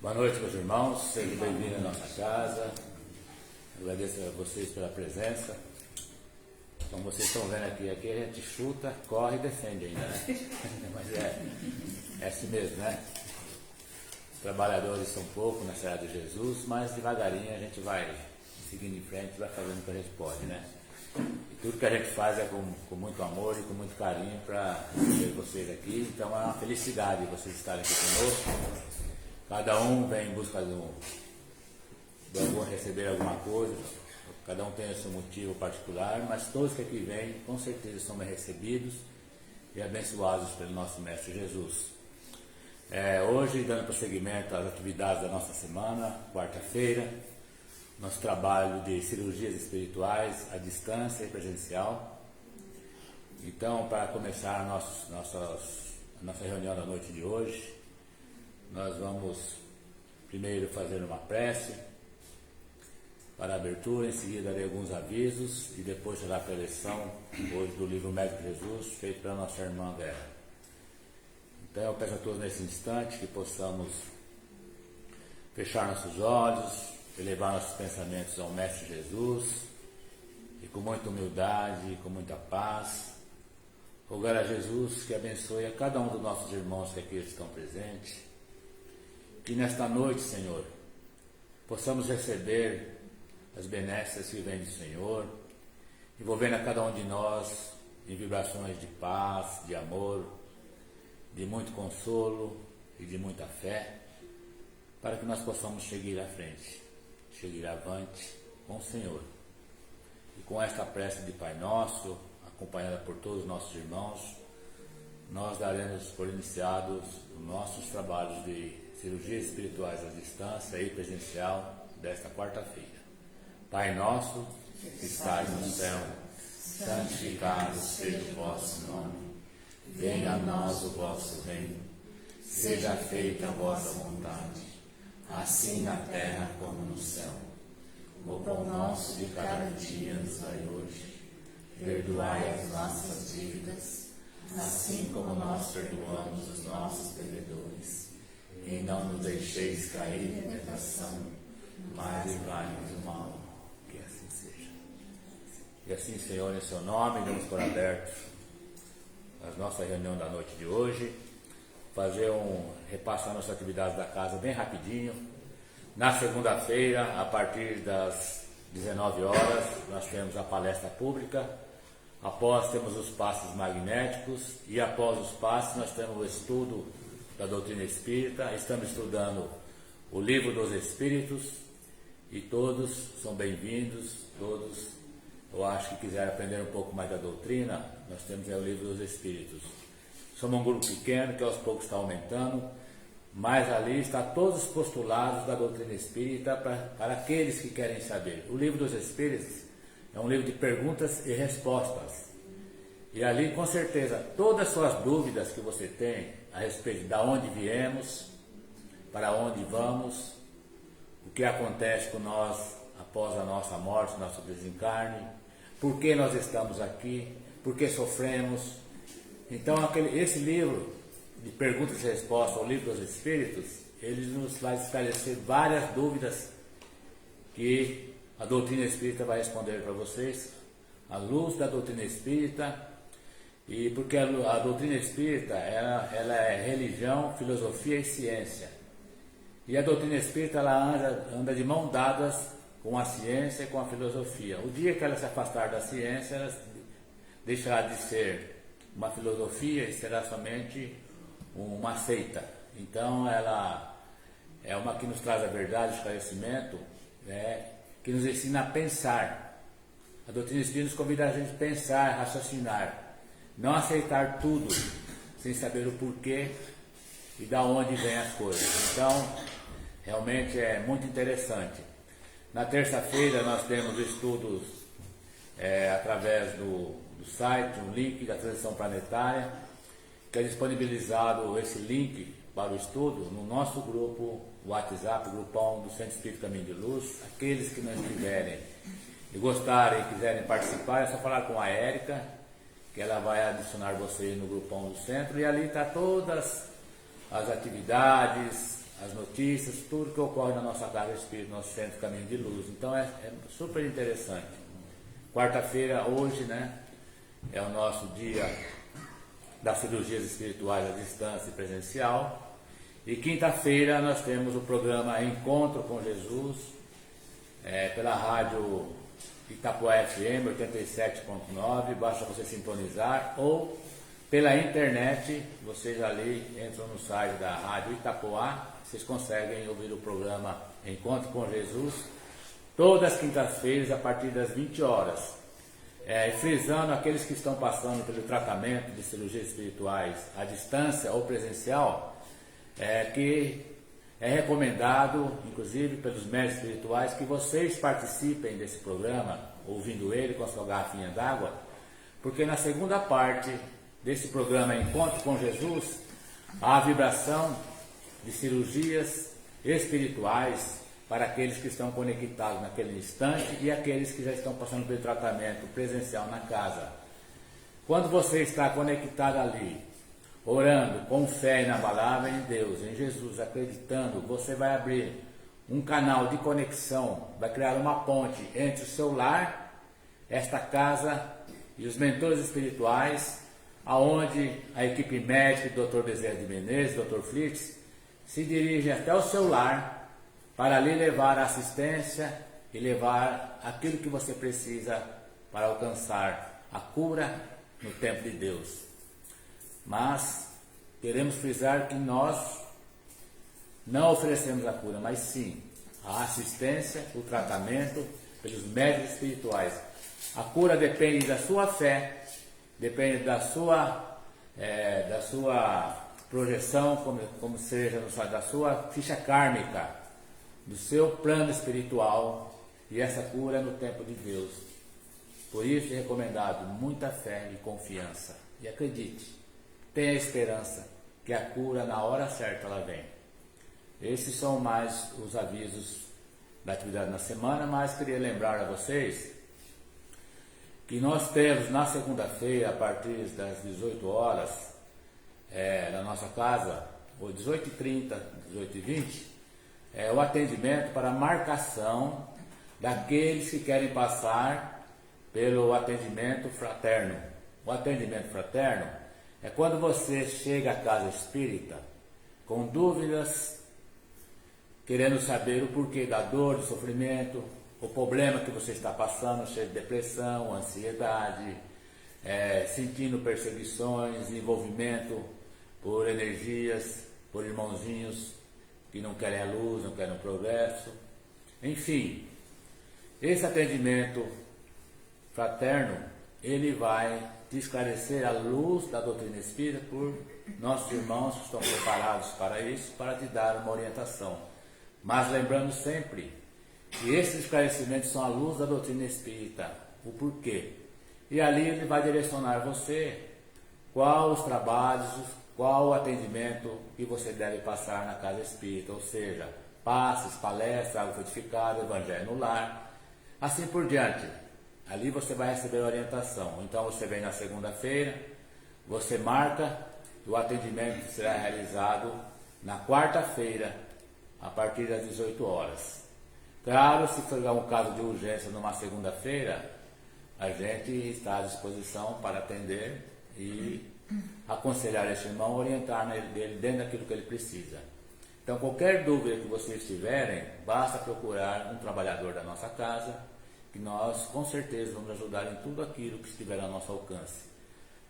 Boa noite, meus irmãos, sejam bem-vindos à nossa casa. Agradeço a vocês pela presença. Como vocês estão vendo aqui a gente chuta, corre e defende ainda, né? Mas é assim mesmo, né? Os trabalhadores são poucos na Serra de Jesus, mas devagarinho a gente vai seguindo em frente, vai fazendo o que a gente pode, né? E tudo que a gente faz é com muito amor e com muito carinho para ter vocês aqui. Então é uma felicidade vocês estarem aqui conosco. Cada um vem em busca de receber alguma coisa, cada um tem o seu motivo particular, mas todos que aqui vêm, com certeza são bem recebidos e abençoados pelo nosso Mestre Jesus. Hoje, dando prosseguimento às atividades da nossa semana, quarta-feira, nosso trabalho de cirurgias espirituais à distância e presencial. Então, para começar a nossa reunião da noite de hoje, nós vamos primeiro fazer uma prece para a abertura, em seguida darei alguns avisos e depois será a preleção hoje do livro Médico Jesus, feito pela nossa irmã Vera. Então eu peço a todos nesse instante que possamos fechar nossos olhos, elevar nossos pensamentos ao Mestre Jesus e com muita humildade e com muita paz, rogar a Jesus que abençoe a cada um dos nossos irmãos que aqui estão presentes. Que nesta noite, Senhor, possamos receber as benesses que vêm do Senhor, envolvendo a cada um de nós em vibrações de paz, de amor, de muito consolo e de muita fé, para que nós possamos seguir à frente, seguir avante com o Senhor. E com esta prece de Pai Nosso, acompanhada por todos os nossos irmãos, nós daremos por iniciados os nossos trabalhos de cirurgias espirituais à distância e presencial desta quarta-feira. Pai nosso, que estais no céu, santificado seja o vosso nome. Venha a nós o vosso reino. Seja feita a vossa vontade, assim na terra como no céu. O pão nosso de cada dia nos dai hoje. Perdoai as nossas dívidas, assim como nós perdoamos os nossos devedores. E não nos deixeis cair em tentação, mas livrai-nos do mal. Que assim seja. E assim, Senhor, em seu nome, damos por aberto a nossa reunião da noite de hoje, repassar nossas atividades da casa bem rapidinho. Na segunda-feira, a partir das 19 horas, nós temos a palestra pública. Após temos os passes magnéticos e após os passes nós temos o estudo da doutrina espírita. Estamos estudando o livro dos Espíritos e todos são bem-vindos, todos, eu acho que quiserem aprender um pouco mais da doutrina, nós temos o livro dos Espíritos. Somos um grupo pequeno que aos poucos está aumentando, mas ali está todos os postulados da doutrina espírita para aqueles que querem saber. O livro dos Espíritos é um livro de perguntas e respostas. E ali, com certeza, todas as suas dúvidas que você tem a respeito de onde viemos, para onde vamos, o que acontece com nós após a nossa morte, nosso desencarne, por que nós estamos aqui, por que sofremos. Então, esse livro de perguntas e respostas, o livro dos Espíritos, ele nos vai esclarecer várias dúvidas que a doutrina espírita vai responder para vocês, à luz da doutrina espírita, e porque a doutrina espírita ela é religião, filosofia e ciência. E a doutrina espírita ela anda de mão dadas com a ciência e com a filosofia. O dia que ela se afastar da ciência, ela deixará de ser uma filosofia e será somente uma seita. Então ela é uma que nos traz a verdade, o esclarecimento, que nos ensina a pensar. A doutrina espírita nos convida a gente a pensar, raciocinar, não aceitar tudo sem saber o porquê e da onde vêm as coisas. Então, realmente é muito interessante. Na terça-feira nós temos estudos através do site, um link da transição planetária, que é disponibilizado esse link para o estudo no nosso grupo WhatsApp, grupão do Centro Espírita Caminho de Luz. Aqueles que não estiverem e gostarem e quiserem participar, é só falar com a Érica, que ela vai adicionar vocês no grupão do centro, e ali está todas as atividades, as notícias, tudo que ocorre na nossa Casa Espírita, nosso Centro Caminho de Luz. Então é super interessante. Quarta-feira, hoje, né, é o nosso dia das cirurgias espirituais à distância e presencial. E quinta-feira nós temos o programa Encontro com Jesus, pela rádio Itapoá FM 87.9, basta você sintonizar, ou pela internet, vocês ali entram no site da rádio Itapoá, vocês conseguem ouvir o programa Encontro com Jesus, todas as quintas-feiras a partir das 20 horas. Frisando aqueles que estão passando pelo tratamento de cirurgias espirituais à distância ou presencial, que é recomendado, inclusive pelos médicos espirituais, que vocês participem desse programa, ouvindo ele com a sua garrafinha d'água, porque na segunda parte desse programa Encontro com Jesus, há a vibração de cirurgias espirituais para aqueles que estão conectados naquele instante e aqueles que já estão passando pelo tratamento presencial na casa. Quando você está conectado ali, orando com fé inabalável em Deus, em Jesus, acreditando, você vai abrir um canal de conexão, vai criar uma ponte entre o seu lar, esta casa e os mentores espirituais, aonde a equipe médica, Dr. Bezerra de Menezes, Dr. Flitz, se dirige até o seu lar para lhe levar assistência e levar aquilo que você precisa para alcançar a cura no tempo de Deus. Mas queremos frisar que nós não oferecemos a cura, mas sim a assistência, o tratamento pelos médicos espirituais. A cura depende da sua fé, depende da sua projeção, como seja da sua ficha kármica, do seu plano espiritual, e essa cura é no tempo de Deus. Por isso é recomendado muita fé e confiança. E acredite, tenha esperança que a cura na hora certa ela vem. Esses são mais os avisos da atividade na semana, mas queria lembrar a vocês que nós temos na segunda-feira, a partir das 18 horas, na nossa casa, ou 18h30, 18h20, o atendimento para marcação daqueles que querem passar pelo atendimento fraterno. O atendimento fraterno é quando você chega à casa espírita com dúvidas, querendo saber o porquê da dor, do sofrimento, o problema que você está passando, cheio de depressão, ansiedade, sentindo perseguições, envolvimento por energias, por irmãozinhos que não querem a luz, não querem o progresso. Enfim, esse atendimento fraterno, ele vai te esclarecer a luz da doutrina espírita por nossos irmãos que estão preparados para isso, para te dar uma orientação. Mas lembrando sempre que esses esclarecimentos são a luz da doutrina espírita, o porquê. E ali ele vai direcionar você qual os trabalhos, qual o atendimento que você deve passar na casa espírita, ou seja, passes, palestras, água frutificada, evangelho no lar, assim por diante. Ali você vai receber orientação. Então você vem na segunda-feira, você marca e o atendimento será realizado na quarta-feira, a partir das 18 horas. Claro, se for um caso de urgência numa segunda-feira, a gente está à disposição para atender e aconselhar esse irmão, orientar ele dentro daquilo que ele precisa. Então, qualquer dúvida que vocês tiverem, basta procurar um trabalhador da nossa casa, que nós com certeza vamos ajudar em tudo aquilo que estiver ao nosso alcance.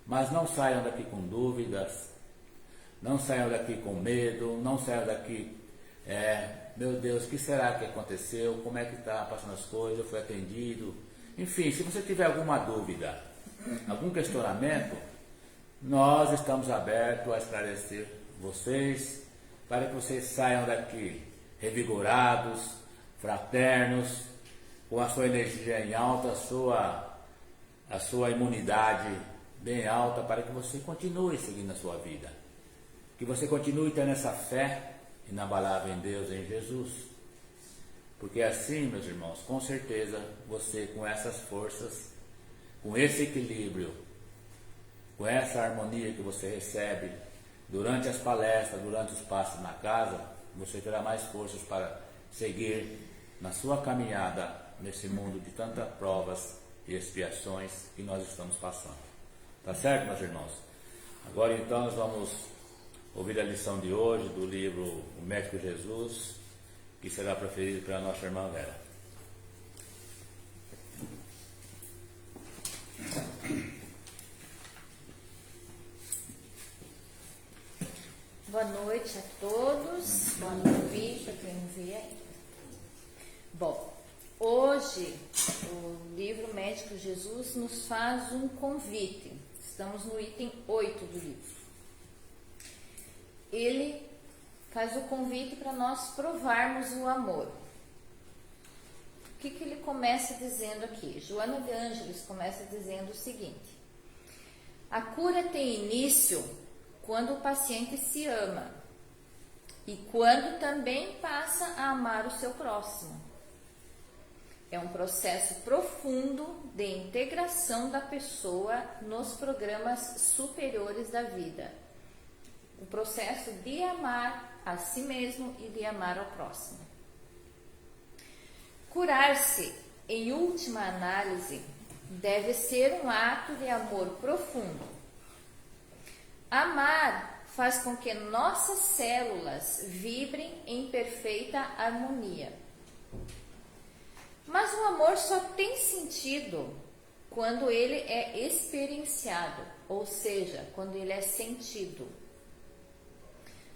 Mas não saiam daqui com dúvidas, não saiam daqui com medo, não saiam daqui, meu Deus, o que será que aconteceu? Como é que está passando as coisas? Eu fui atendido? Enfim, se você tiver alguma dúvida, algum questionamento, nós estamos abertos a esclarecer vocês, para que vocês saiam daqui revigorados, fraternos, com a sua energia em alta, a sua imunidade bem alta, para que você continue seguindo a sua vida. Que você continue tendo essa fé inabalável em Deus, em Jesus. Porque assim, meus irmãos, com certeza, você com essas forças, com esse equilíbrio, com essa harmonia que você recebe durante as palestras, durante os passos na casa, você terá mais forças para seguir na sua caminhada nesse mundo de tantas provas e expiações que nós estamos passando. Tá certo, meus irmãos? Agora então nós vamos ouvir a lição de hoje do livro O Médico Jesus, que será proferido pela nossa irmã Vera. Boa noite a todos, boa noite para quem nos vê aí. Bom, hoje o livro Médico Jesus nos faz um convite. Estamos no item 8 do livro. Ele faz o convite para nós provarmos o amor. O que ele começa dizendo aqui? Joana de Ângeles começa dizendo o seguinte: a cura tem início quando o paciente se ama e quando também passa a amar o seu próximo. É um processo profundo de integração da pessoa nos programas superiores da vida. O processo de amar a si mesmo e de amar ao próximo. Curar-se, em última análise, deve ser um ato de amor profundo. Amar faz com que nossas células vibrem em perfeita harmonia. Mas o amor só tem sentido quando ele é experienciado, ou seja, quando ele é sentido.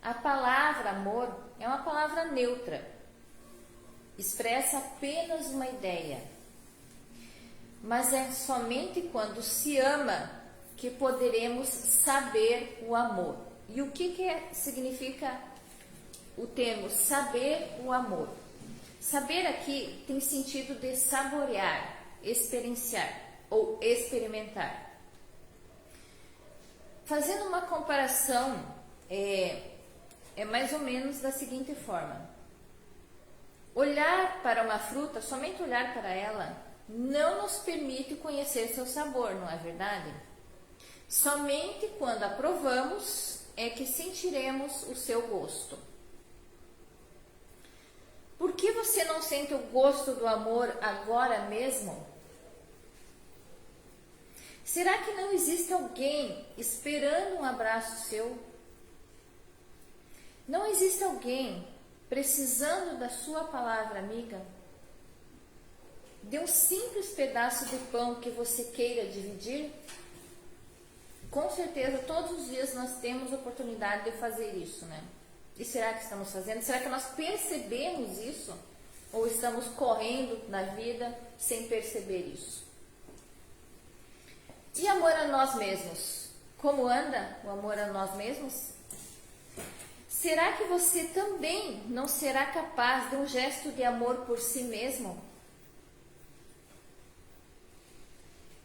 A palavra amor é uma palavra neutra, expressa apenas uma ideia. Mas é somente quando se ama que poderemos saber o amor. E o que significa o termo saber o amor? Saber aqui tem sentido de saborear, experienciar ou experimentar. Fazendo uma comparação, é mais ou menos da seguinte forma: olhar para uma fruta, somente olhar para ela, não nos permite conhecer seu sabor, não é verdade? Somente quando a provamos é que sentiremos o seu gosto. Por que você não sente o gosto do amor agora mesmo? Será que não existe alguém esperando um abraço seu? Não existe alguém precisando da sua palavra amiga? De um simples pedaço de pão que você queira dividir? Com certeza, todos os dias nós temos oportunidade de fazer isso, né? E será que estamos fazendo? Será que nós percebemos isso? Ou estamos correndo na vida sem perceber isso? E amor a nós mesmos? Como anda o amor a nós mesmos? Será que você também não será capaz de um gesto de amor por si mesmo?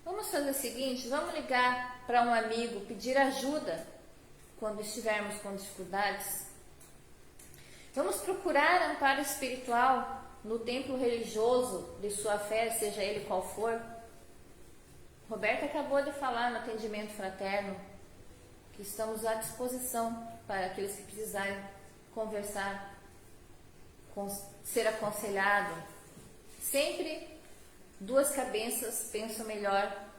Vamos fazer o seguinte, vamos ligar para um amigo, pedir ajuda quando estivermos com dificuldades. Vamos procurar amparo espiritual no templo religioso de sua fé, seja ele qual for. Roberta acabou de falar no atendimento fraterno que estamos à disposição para aqueles que precisarem conversar, ser aconselhado. Sempre duas cabeças pensam melhor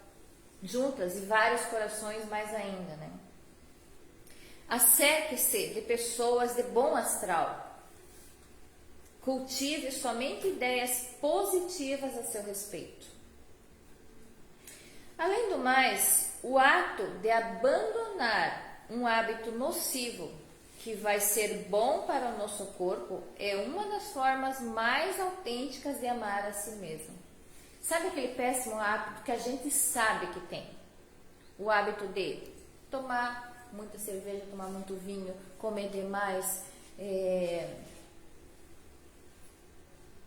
juntas e vários corações mais ainda, né? Acerque-se de pessoas de bom astral. Cultive somente ideias positivas a seu respeito. Além do mais, o ato de abandonar um hábito nocivo que vai ser bom para o nosso corpo é uma das formas mais autênticas de amar a si mesmo. Sabe aquele péssimo hábito que a gente sabe que tem? O hábito de tomar muita cerveja, tomar muito vinho, comer demais,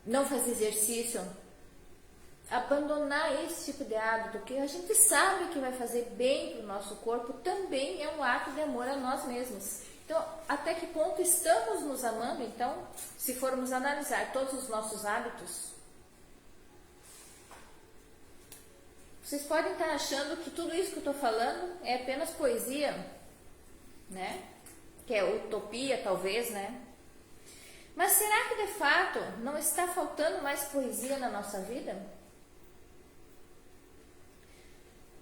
não fazer exercício. Abandonar esse tipo de hábito que a gente sabe que vai fazer bem para o nosso corpo também é um ato de amor a nós mesmos. Então, até que ponto estamos nos amando? Então, se formos analisar todos os nossos hábitos, vocês podem estar achando que tudo isso que eu estou falando é apenas poesia, né? Que é utopia, talvez, né? Mas será que de fato não está faltando mais poesia na nossa vida?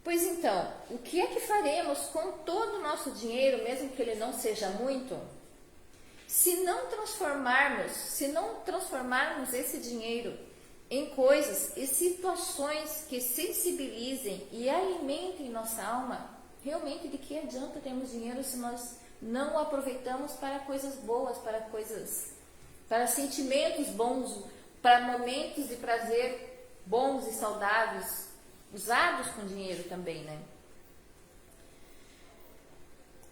Pois então, o que é que faremos com todo o nosso dinheiro, mesmo que ele não seja muito, se não transformarmos esse dinheiro em coisas e situações que sensibilizem e alimentem nossa alma? Realmente, de que adianta termos dinheiro se nós não o aproveitamos para coisas boas, para sentimentos bons, para momentos de prazer bons e saudáveis, usados com dinheiro também, né?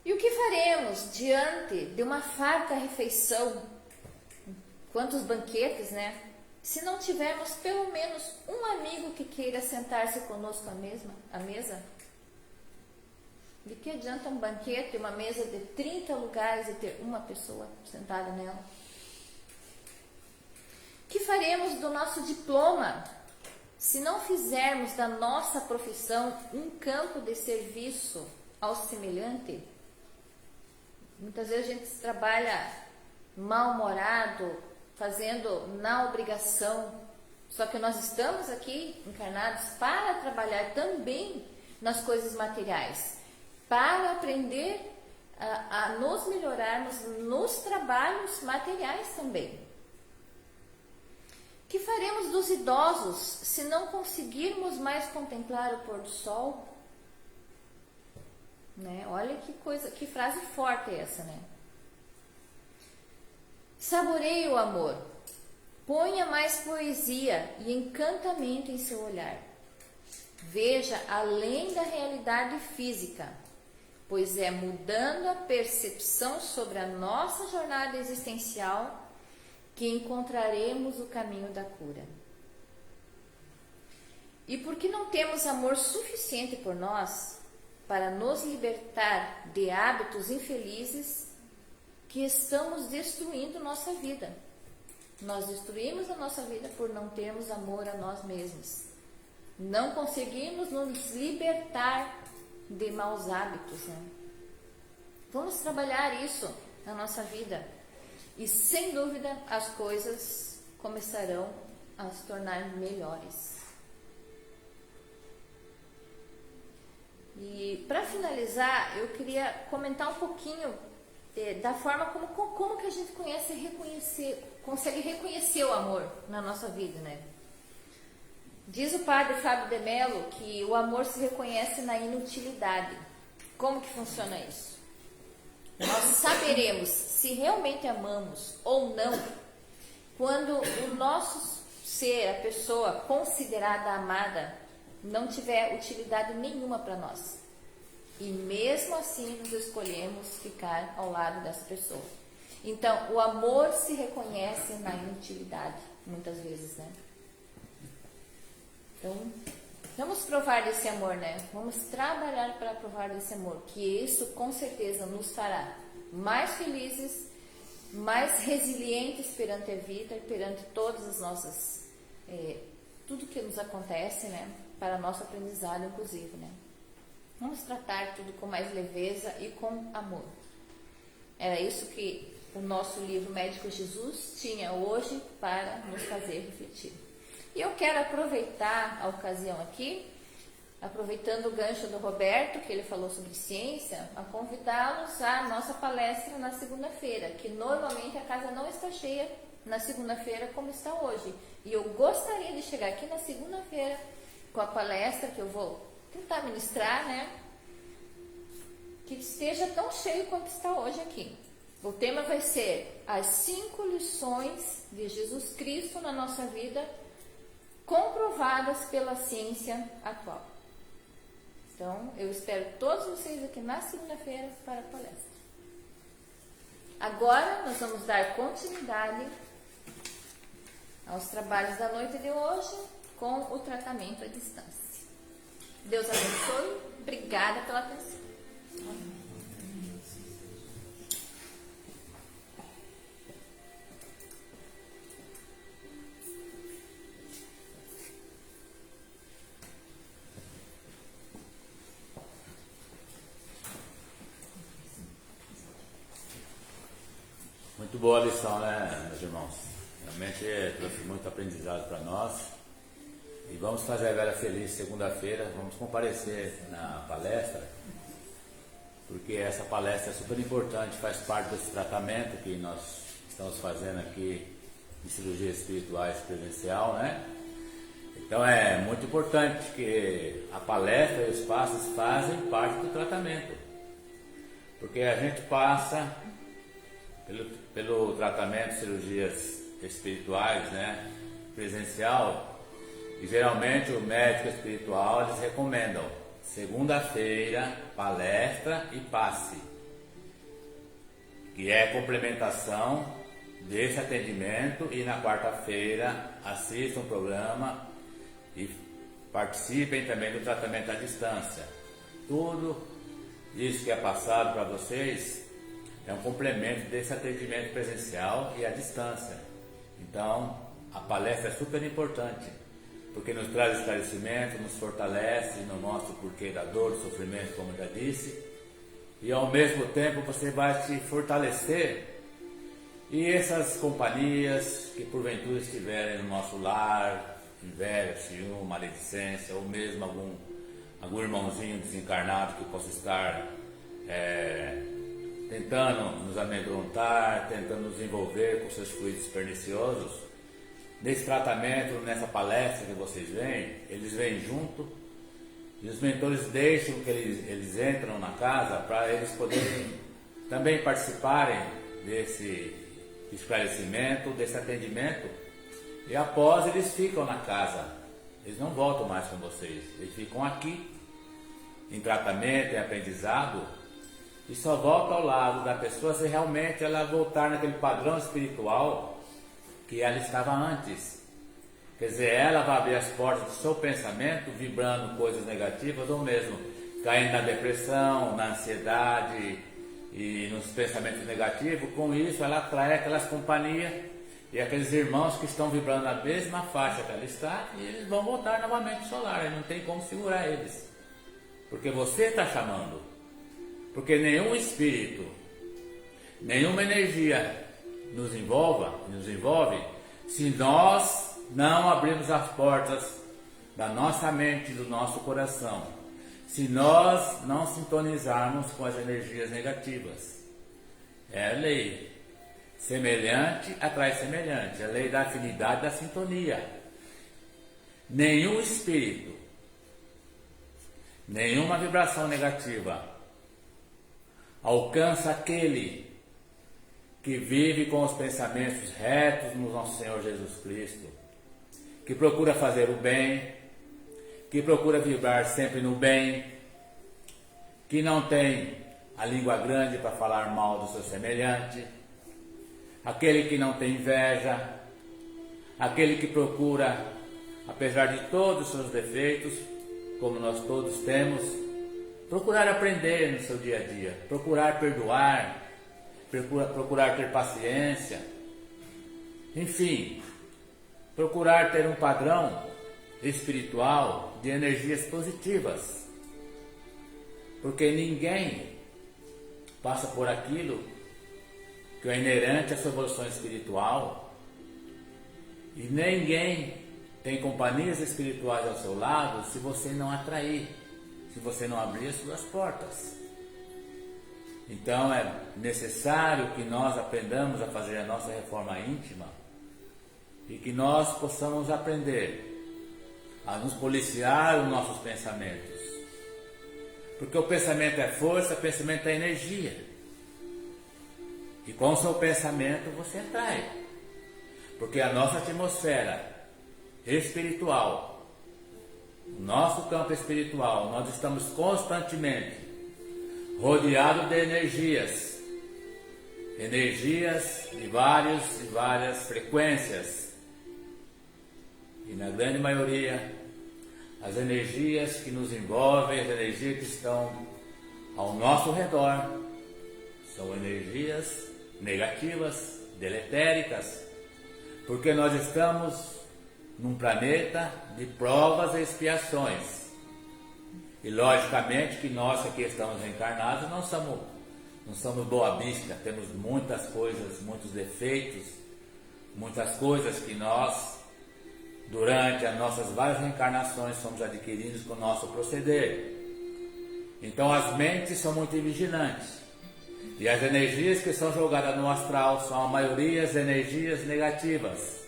E o que faremos diante de uma farta refeição, quantos banquetes, né? Se não tivermos pelo menos um amigo que queira sentar-se conosco à mesa? De que adianta um banquete, uma mesa de 30 lugares e ter uma pessoa sentada nela? O que faremos do nosso diploma se não fizermos da nossa profissão um campo de serviço ao semelhante? Muitas vezes a gente trabalha mal-humorado, fazendo na obrigação, só que nós estamos aqui encarnados para trabalhar também nas coisas materiais, para aprender a nos melhorarmos nos trabalhos materiais também. O que faremos dos idosos se não conseguirmos mais contemplar o pôr do sol? Né? Olha que frase forte é essa, né? Saboreie o amor, ponha mais poesia e encantamento em seu olhar. Veja além da realidade física, pois é mudando a percepção sobre a nossa jornada existencial que encontraremos o caminho da cura. E porque não temos amor suficiente por nós para nos libertar de hábitos infelizes que estamos destruindo nossa vida. Nós destruímos a nossa vida por não termos amor a nós mesmos. Não conseguimos nos libertar de maus hábitos, né? Vamos trabalhar isso na nossa vida. E sem dúvida as coisas começarão a se tornar melhores. E para finalizar, eu queria comentar um pouquinho da forma como que a gente consegue reconhecer o amor na nossa vida, né? Diz o padre Fábio de Mello que o amor se reconhece na inutilidade. Como que funciona isso? Nós saberemos se realmente amamos ou não quando o nosso ser, a pessoa considerada amada, não tiver utilidade nenhuma para nós. E mesmo assim nos escolhemos ficar ao lado dessa pessoa. Então, o amor se reconhece na inutilidade, muitas vezes, né? Então, vamos provar desse amor, né? Vamos trabalhar para provar desse amor, que isso com certeza nos fará mais felizes, mais resilientes perante a vida e perante todas as nossas, tudo que nos acontece, né? Para nosso aprendizado, inclusive, né? Vamos tratar tudo com mais leveza e com amor. Era isso que o nosso livro Médico Jesus tinha hoje para nos fazer refletir. E eu quero aproveitar a ocasião aqui, aproveitando o gancho do Roberto, que ele falou sobre ciência, a convidá-los à nossa palestra na segunda-feira, que normalmente a casa não está cheia na segunda-feira como está hoje. E eu gostaria de chegar aqui na segunda-feira com a palestra que eu vou tentar ministrar, né? Que esteja tão cheio quanto está hoje aqui. O tema vai ser as 5 lições de Jesus Cristo na nossa vida, comprovadas pela ciência atual. Então, eu espero todos vocês aqui na segunda-feira para a palestra. Agora, nós vamos dar continuidade aos trabalhos da noite de hoje com o tratamento à distância. Deus abençoe. Obrigada pela atenção. Muito boa a lição, né, meus irmãos? Realmente trouxe muito aprendizado para nós. E vamos fazer a Vera feliz segunda-feira. Vamos comparecer na palestra, porque essa palestra é super importante, faz parte desse tratamento que nós estamos fazendo aqui de cirurgias espirituais presencial, né? Então é muito importante que a palestra e os passos fazem parte do tratamento, porque a gente passa pelo tratamento de cirurgias espirituais, né, presencial, e geralmente o médico espiritual eles recomendam segunda-feira palestra e passe, que é complementação desse atendimento, e na quarta-feira assistam o programa e participem também do tratamento à distância. Tudo isso que é passado para vocês é um complemento desse atendimento presencial e à distância. Então, a palestra é super importante, porque nos traz esclarecimento, nos fortalece, nos mostra o porquê da dor, do sofrimento, como já disse, e ao mesmo tempo você vai se fortalecer. E essas companhias que porventura estiverem no nosso lar, inveja, ciúme, maledicência, ou mesmo algum irmãozinho desencarnado que possa estar tentando nos amedrontar, tentando nos envolver com seus fluidos perniciosos, nesse tratamento, nessa palestra que vocês veem, eles vêm junto e os mentores deixam que eles entram na casa para eles poderem também participarem desse esclarecimento, desse atendimento, e após eles ficam na casa, eles não voltam mais com vocês, eles ficam aqui em tratamento, em aprendizado, e só voltam ao lado da pessoa se realmente ela voltar naquele padrão espiritual que ela estava antes. Quer dizer, ela vai abrir as portas do seu pensamento vibrando coisas negativas, ou mesmo caindo na depressão, na ansiedade e nos pensamentos negativos. Com isso ela atrai aquelas companhias e aqueles irmãos que estão vibrando na mesma faixa que ela está, e eles vão voltar novamente ao solar, e não tem como segurar eles, porque você está chamando, porque nenhum espírito, nenhuma energia nos envolve se nós não abrirmos as portas da nossa mente, do nosso coração, se nós não sintonizarmos com as energias negativas. É a lei. Semelhante atrai semelhante, a lei da afinidade, da sintonia. Nenhum espírito, nenhuma vibração negativa alcança aquele que vive com os pensamentos retos no nosso Senhor Jesus Cristo, que procura fazer o bem, que procura vibrar sempre no bem, que não tem a língua grande para falar mal do seu semelhante, aquele que não tem inveja, aquele que procura, apesar de todos os seus defeitos, como nós todos temos, procurar aprender no seu dia a dia, procurar perdoar, procurar ter paciência, enfim, procurar ter um padrão espiritual de energias positivas, porque ninguém passa por aquilo que é inerente à sua evolução espiritual, e ninguém tem companhias espirituais ao seu lado se você não atrair, se você não abrir as suas portas. Então é necessário que nós aprendamos a fazer a nossa reforma íntima e que nós possamos aprender a nos policiar os nossos pensamentos. Porque o pensamento é força, o pensamento é energia. E com o seu pensamento você atrai. Porque a nossa atmosfera espiritual, o nosso campo espiritual, nós estamos constantemente rodeado de energias de várias frequências, e na grande maioria as energias que nos envolvem, as energias que estão ao nosso redor, são energias negativas, deletéricas, porque nós estamos num planeta de provas e expiações. E logicamente que nós que aqui estamos reencarnados não somos não somos boa vista, temos muitas coisas, muitos defeitos, muitas coisas que nós, durante as nossas várias reencarnações, somos adquiridos com o nosso proceder. Então as mentes são muito vigilantes. E as energias que são jogadas no astral são a maioria as energias negativas.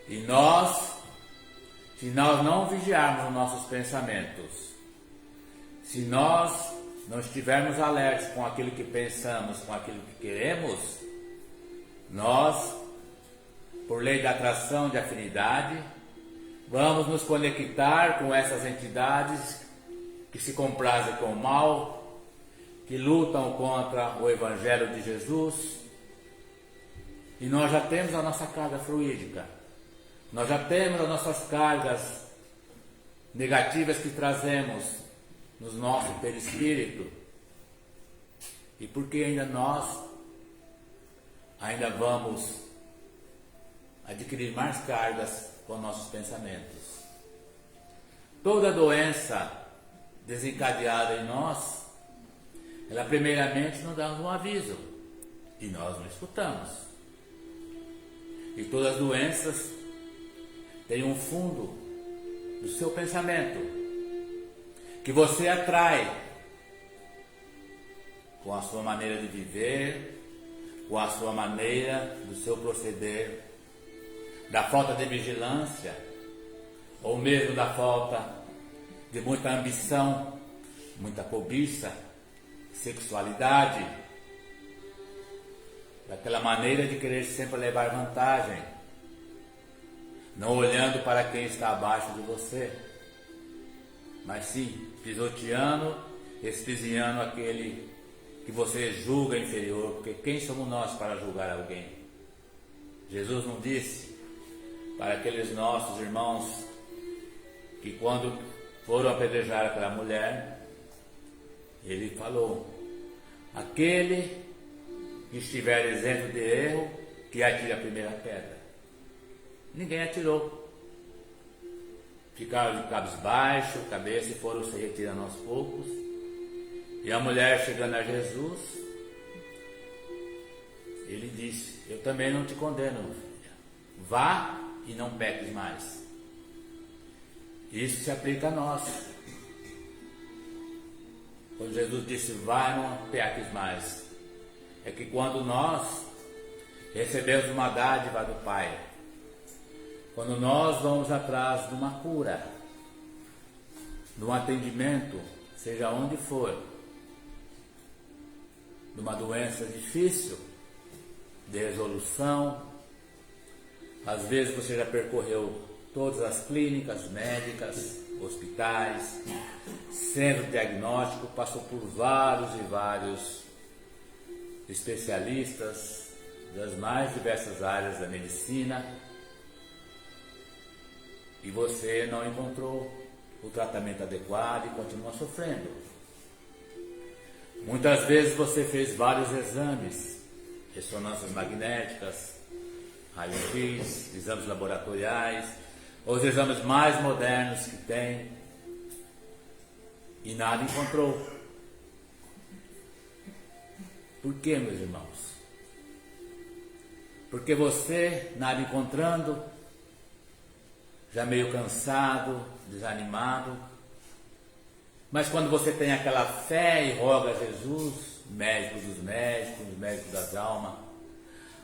E nós, se nós não vigiarmos os nossos pensamentos, se nós não estivermos alertas com aquilo que pensamos, com aquilo que queremos, nós, por lei da atração de afinidade, vamos nos conectar com essas entidades que se comprazem com o mal, que lutam contra o Evangelho de Jesus. E nós já temos a nossa carga fluídica, nós já temos as nossas cargas negativas que trazemos no nosso perispírito. E por que ainda nós vamos adquirir mais cargas com nossos pensamentos? Toda doença desencadeada em nós, ela primeiramente nos dá um aviso e nós não escutamos. E todas as doenças têm um fundo do seu pensamento, que você atrai com a sua maneira de viver, com a sua maneira do seu proceder, da falta de vigilância, ou mesmo da falta de muita ambição, muita cobiça, sexualidade, daquela maneira de querer sempre levar vantagem, não olhando para quem está abaixo de você, mas sim pisoteando, espiziando aquele que você julga inferior, porque quem somos nós para julgar alguém? Jesus não disse para aqueles nossos irmãos que quando foram apedrejar aquela mulher, ele falou: aquele que estiver isento de erro, que atire a primeira pedra. Ninguém atirou. Ficaram de cabisbaixo, cabeça, e foram se retirando aos poucos. E a mulher, chegando a Jesus, ele disse: eu também não te condeno, filha. Vá e não peques mais. Isso se aplica a nós. Quando Jesus disse: vá e não peques mais, é que quando nós recebemos uma dádiva do Pai, quando nós vamos atrás de uma cura, de um atendimento, seja onde for, de uma doença difícil, de resolução, às vezes você já percorreu todas as clínicas médicas, hospitais, centro diagnóstico, passou por vários e vários especialistas das mais diversas áreas da medicina, e você não encontrou o tratamento adequado e continua sofrendo. Muitas vezes você fez vários exames, ressonâncias magnéticas, raio-x, exames laboratoriais, os exames mais modernos que tem, e nada encontrou. Por quê, meus irmãos? Porque você, nada encontrando, já meio cansado, desanimado, mas quando você tem aquela fé e roga a Jesus, médico dos médicos, médico das almas,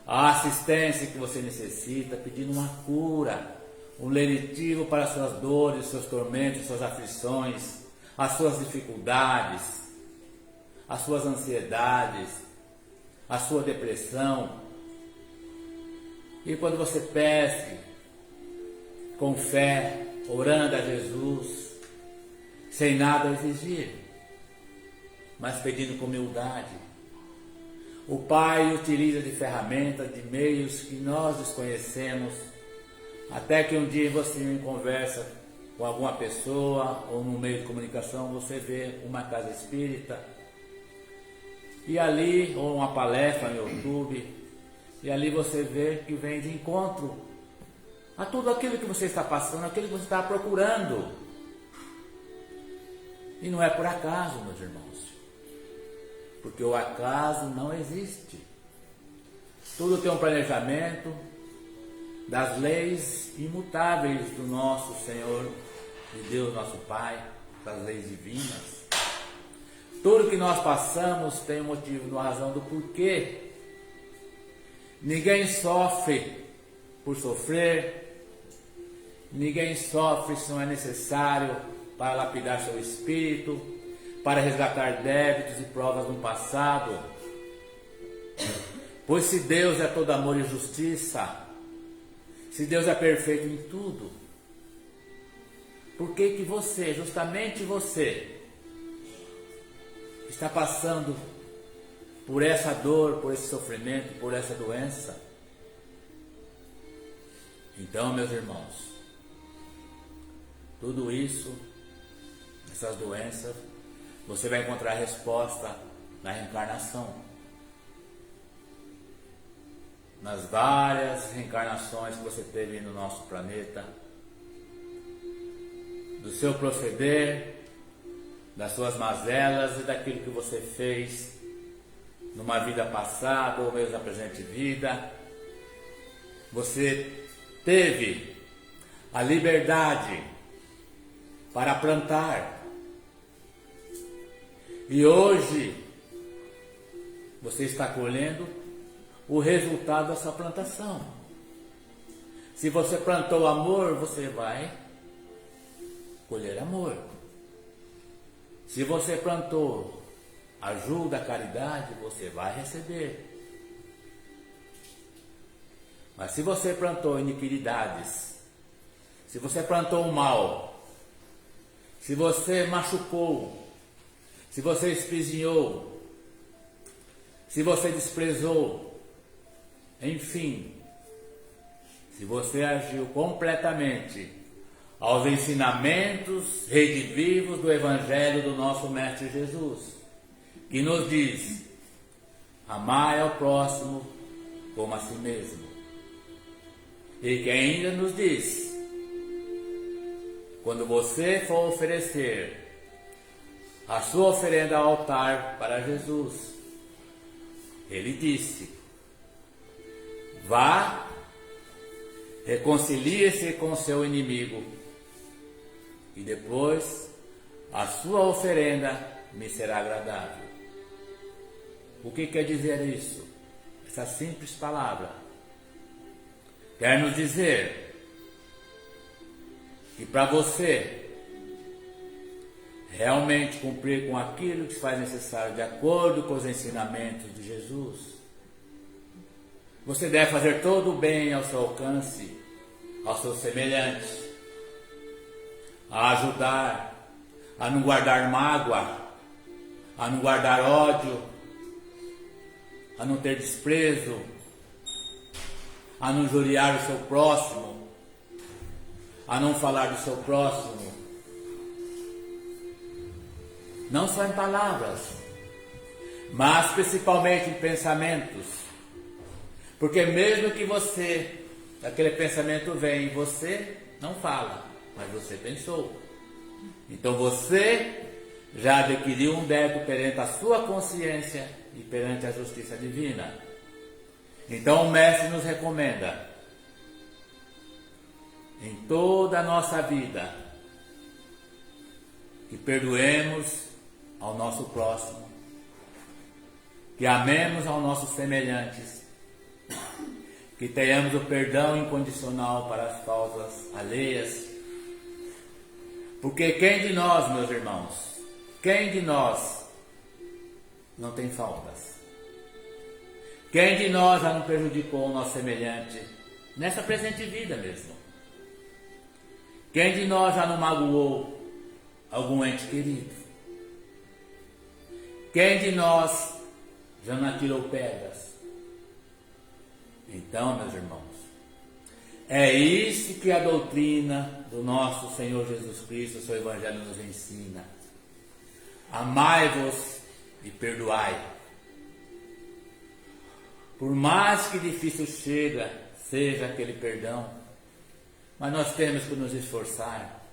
a assistência que você necessita, pedindo uma cura, um lenitivo para as suas dores, seus tormentos, suas aflições, as suas dificuldades, as suas ansiedades, a sua depressão. E quando você pede com fé, orando a Jesus, sem nada a exigir, mas pedindo com humildade, o Pai utiliza de ferramentas, de meios que nós desconhecemos, até que um dia você em conversa com alguma pessoa ou no meio de comunicação, você vê uma casa espírita, e ali, ou uma palestra no YouTube, e ali você vê que vem de encontro a tudo aquilo que você está passando, aquilo que você está procurando. E não é por acaso, meus irmãos, porque o acaso não existe. Tudo tem um planejamento das leis imutáveis do nosso Senhor, de Deus nosso Pai, das leis divinas. Tudo que nós passamos tem um motivo, uma razão do porquê. Ninguém sofre por sofrer, ninguém sofre se não é necessário para lapidar seu espírito, para resgatar débitos e provas do passado. Pois se Deus é todo amor e justiça, se Deus é perfeito em tudo, por que você, justamente você, está passando por essa dor, por esse sofrimento, por essa doença? Então, meus irmãos, tudo isso, essas doenças, você vai encontrar resposta na reencarnação. Nas várias reencarnações que você teve no nosso planeta, do seu proceder, das suas mazelas e daquilo que você fez numa vida passada ou mesmo na presente vida. Você teve a liberdade para plantar. E hoje você está colhendo o resultado dessa plantação. Se você plantou amor, você vai colher amor. Se você plantou ajuda, caridade, você vai receber. Mas se você plantou iniquidades, se você plantou o mal, se você machucou, se você espizinhou, se você desprezou, enfim, se você agiu completamente aos ensinamentos redivivos do Evangelho do nosso Mestre Jesus, que nos diz: amai ao próximo como a si mesmo. E que ainda nos diz: quando você for oferecer a sua oferenda ao altar para Jesus, ele disse: vá, reconcilie-se com o seu inimigo, e depois a sua oferenda me será agradável. O que quer dizer isso? Essa simples palavra quer nos dizer que para você realmente cumprir com aquilo que se faz necessário de acordo com os ensinamentos de Jesus, você deve fazer todo o bem ao seu alcance, aos seus semelhantes, a ajudar, a não guardar mágoa, a não guardar ódio, a não ter desprezo, a não injuriar o seu próximo, a não falar do seu próximo, não só em palavras, mas principalmente em pensamentos, porque mesmo que aquele pensamento vem, você não fala, mas você pensou. Então você já adquiriu um débito perante a sua consciência e perante a justiça divina. Então o Mestre nos recomenda, em toda a nossa vida, que perdoemos ao nosso próximo, que amemos aos nossos semelhantes, que tenhamos o perdão incondicional para as faltas alheias. Porque quem de nós, meus irmãos, quem de nós não tem faltas? Quem de nós já não prejudicou o nosso semelhante nessa presente vida mesmo? Quem de nós já não magoou algum ente querido? Quem de nós já não atirou pedras? Então, meus irmãos, é isso que a doutrina do nosso Senhor Jesus Cristo, o seu Evangelho, nos ensina. Amai-vos e perdoai. Por mais que difícil seja aquele perdão, mas nós temos que nos esforçar.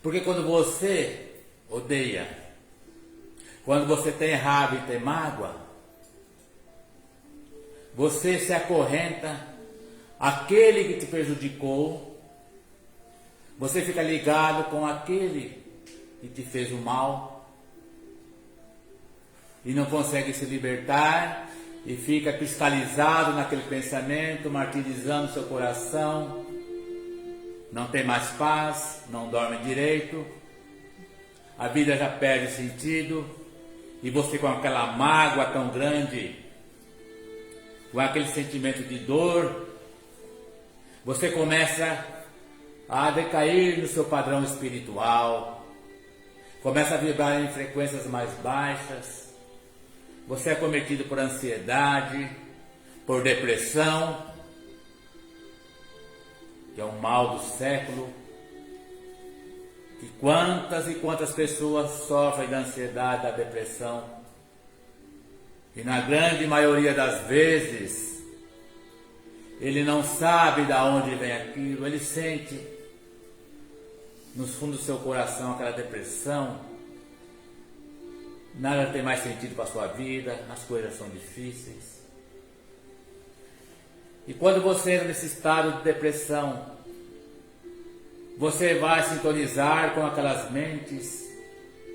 Porque quando você odeia, quando você tem raiva e tem mágoa, você se acorrenta àquele que te prejudicou, você fica ligado com aquele que te fez o mal e não consegue se libertar e fica cristalizado naquele pensamento, martirizando seu coração, não tem mais paz, não dorme direito, a vida já perde sentido e você com aquela mágoa tão grande, com aquele sentimento de dor, você começa a decair no seu padrão espiritual, começa a vibrar em frequências mais baixas, você é cometido por ansiedade, por depressão, que é um mal do século, que quantas e quantas pessoas sofrem da ansiedade, da depressão, e na grande maioria das vezes, ele não sabe de onde vem aquilo, ele sente no fundo do seu coração aquela depressão, nada tem mais sentido para a sua vida, as coisas são difíceis. E quando você entra nesse estado de depressão, você vai sintonizar com aquelas mentes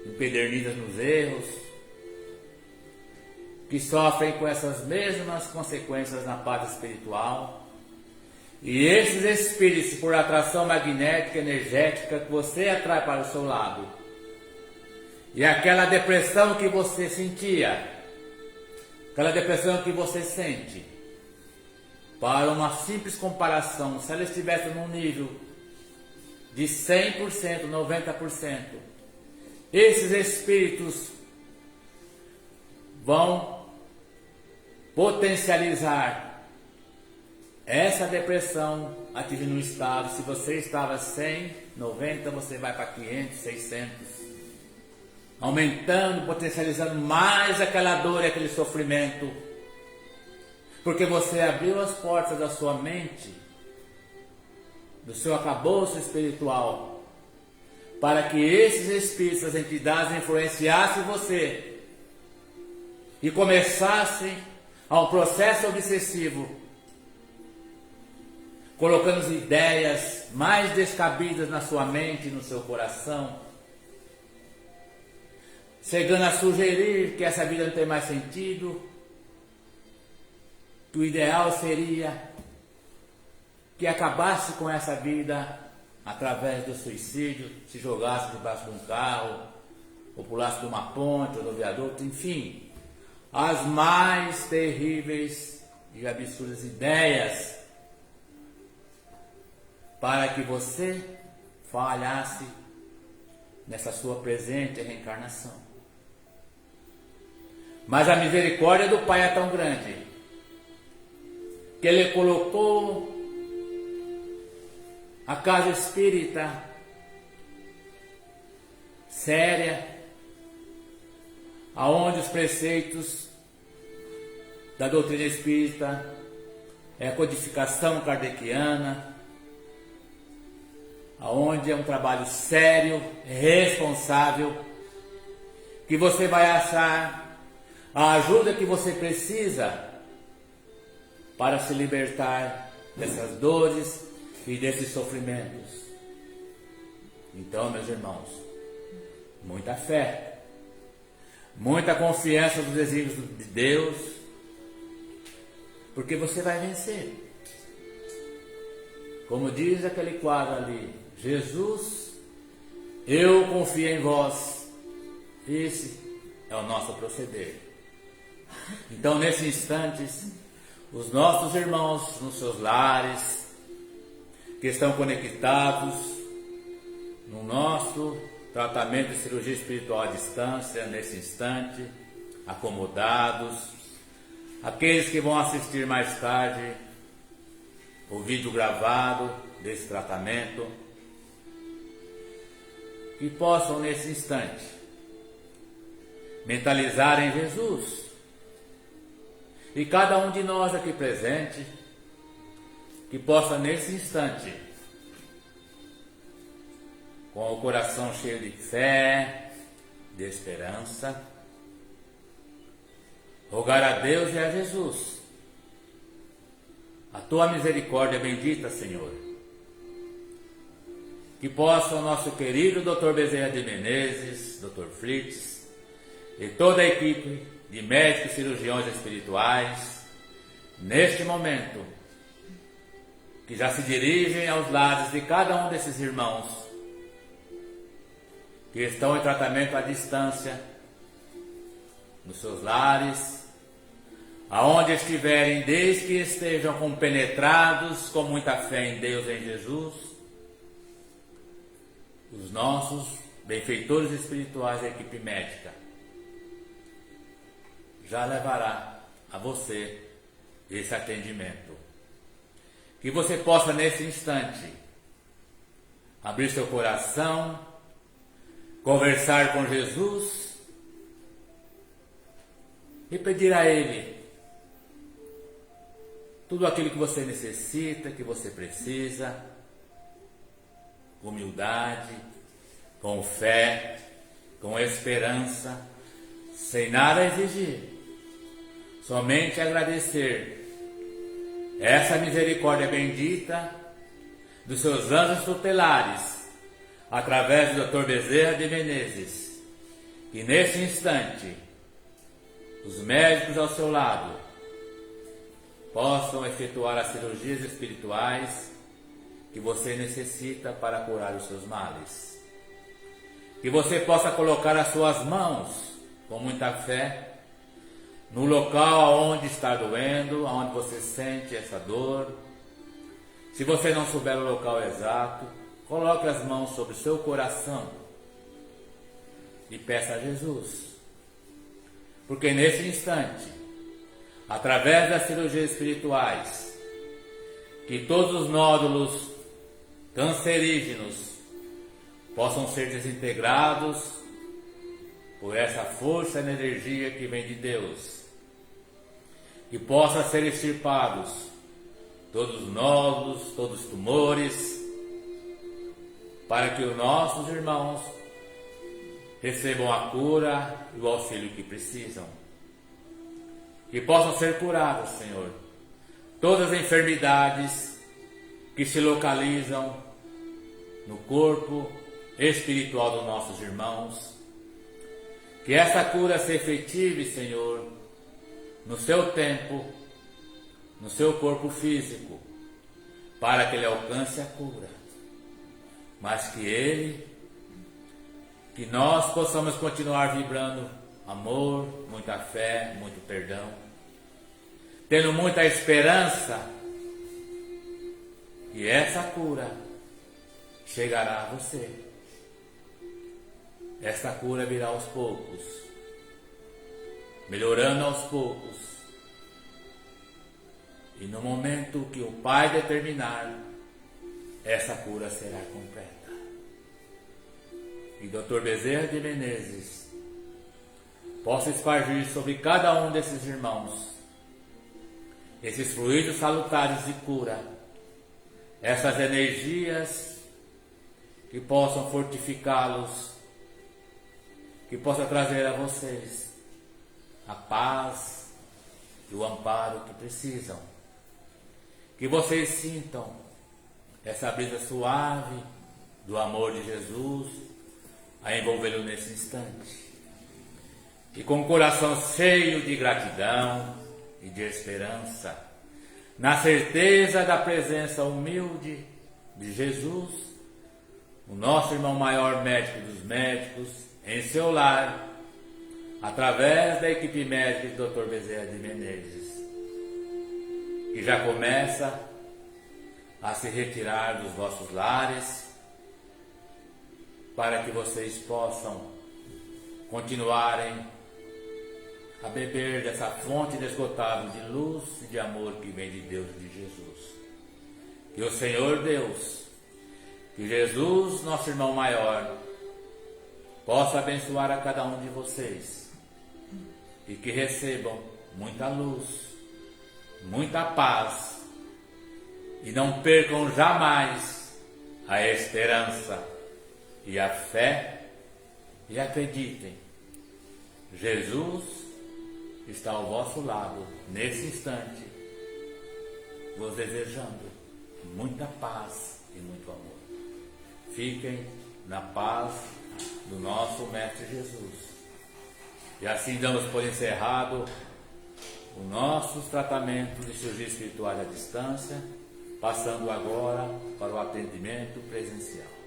empedernidas nos erros, que sofrem com essas mesmas consequências na parte espiritual. E esses espíritos, por atração magnética, energética, que você atrai para o seu lado, e aquela depressão que você sentia, aquela depressão que você sente, para uma simples comparação, se ela estivesse num nível de 100%, 90%, esses espíritos vão potencializar essa depressão, atingindo um estado. Se você estava 100, 90, você vai para 500, 600, aumentando, potencializando mais aquela dor e aquele sofrimento, porque você abriu as portas da sua mente, do seu acabouço espiritual, para que esses espíritos, as entidades influenciassem você e começassem a um processo obsessivo, colocando as ideias mais descabidas na sua mente e no seu coração, chegando a sugerir que essa vida não tem mais sentido, que o ideal seria que acabasse com essa vida através do suicídio, se jogasse debaixo de um carro, ou pulasse de uma ponte, ou do viaduto, enfim, as mais terríveis e absurdas ideias para que você falhasse nessa sua presente reencarnação. Mas a misericórdia do Pai é tão grande que Ele colocou a casa espírita séria, aonde os preceitos da doutrina espírita é a codificação kardeciana, aonde é um trabalho sério, responsável, que você vai achar a ajuda que você precisa para se libertar dessas dores e desses sofrimentos. Então, meus irmãos, muita fé, muita confiança nos desígnios de Deus, porque você vai vencer. Como diz aquele quadro ali, Jesus, eu confio em vós. Esse é o nosso proceder. Então, nesses instantes, os nossos irmãos nos seus lares, que estão conectados no nosso tratamento de cirurgia espiritual à distância, nesse instante, acomodados, aqueles que vão assistir mais tarde o vídeo gravado desse tratamento, que possam nesse instante mentalizar em Jesus, e cada um de nós aqui presente, que possa nesse instante, com o coração cheio de fé, de esperança, rogar a Deus e a Jesus a tua misericórdia bendita, Senhor, que possa o nosso querido Dr. Bezerra de Menezes, Dr. Fritz e toda a equipe de médicos e cirurgiões espirituais, neste momento, que já se dirigem aos lares de cada um desses irmãos que estão em tratamento à distância, nos seus lares, aonde estiverem, desde que estejam compenetrados com muita fé em Deus e em Jesus, os nossos benfeitores espirituais da equipe médica já levará a você esse atendimento. Que você possa nesse instante abrir seu coração, conversar com Jesus e pedir a Ele tudo aquilo que você necessita, que você precisa, com humildade, com fé, com esperança, sem nada exigir, somente agradecer essa misericórdia bendita dos seus anjos tutelares, através do Dr. Bezerra de Menezes, e nesse instante, os médicos ao seu lado possam efetuar as cirurgias espirituais que você necessita para curar os seus males. Que você possa colocar as suas mãos com muita fé no local onde está doendo, onde você sente essa dor. Se você não souber o local exato, coloque as mãos sobre o seu coração e peça a Jesus. Porque nesse instante, através das cirurgias espirituais, que todos os nódulos cancerígenos possam ser desintegrados por essa força e energia que vem de Deus, que possa ser extirpados todos os nódulos, todos os tumores, para que os nossos irmãos recebam a cura e o auxílio que precisam. Que possam ser curadas, Senhor, todas as enfermidades que se localizam no corpo espiritual dos nossos irmãos. Que essa cura se efetive, Senhor, no seu tempo, no seu corpo físico, para que ele alcance a cura. Mas que nós possamos continuar vibrando amor, muita fé, muito perdão, tendo muita esperança, e essa cura chegará a você. Essa cura virá aos poucos, melhorando aos poucos, e no momento que o Pai determinar, essa cura será completa. E Dr. Bezerra de Menezes possa espargir sobre cada um desses irmãos esses fluidos salutares de cura, essas energias que possam fortificá-los, que possa trazer a vocês a paz e o amparo que precisam. Que vocês sintam essa brisa suave do amor de Jesus a envolvê-lo nesse instante. E com o coração cheio de gratidão e de esperança, na certeza da presença humilde de Jesus, o nosso irmão maior médico dos médicos, em seu lar, através da equipe médica do Dr. Bezerra de Menezes, que já começa a se retirar dos vossos lares, para que vocês possam continuarem a beber dessa fonte inesgotável de luz e de amor que vem de Deus e de Jesus. Que o Senhor Deus, que Jesus, nosso irmão maior, possa abençoar a cada um de vocês e que recebam muita luz, muita paz e não percam jamais a esperança e a fé, e acreditem, Jesus está ao vosso lado, nesse instante, vos desejando muita paz e muito amor. Fiquem na paz do nosso Mestre Jesus. E assim damos por encerrado os nossos tratamentos de cirurgia espiritual à distância, passando agora para o atendimento presencial.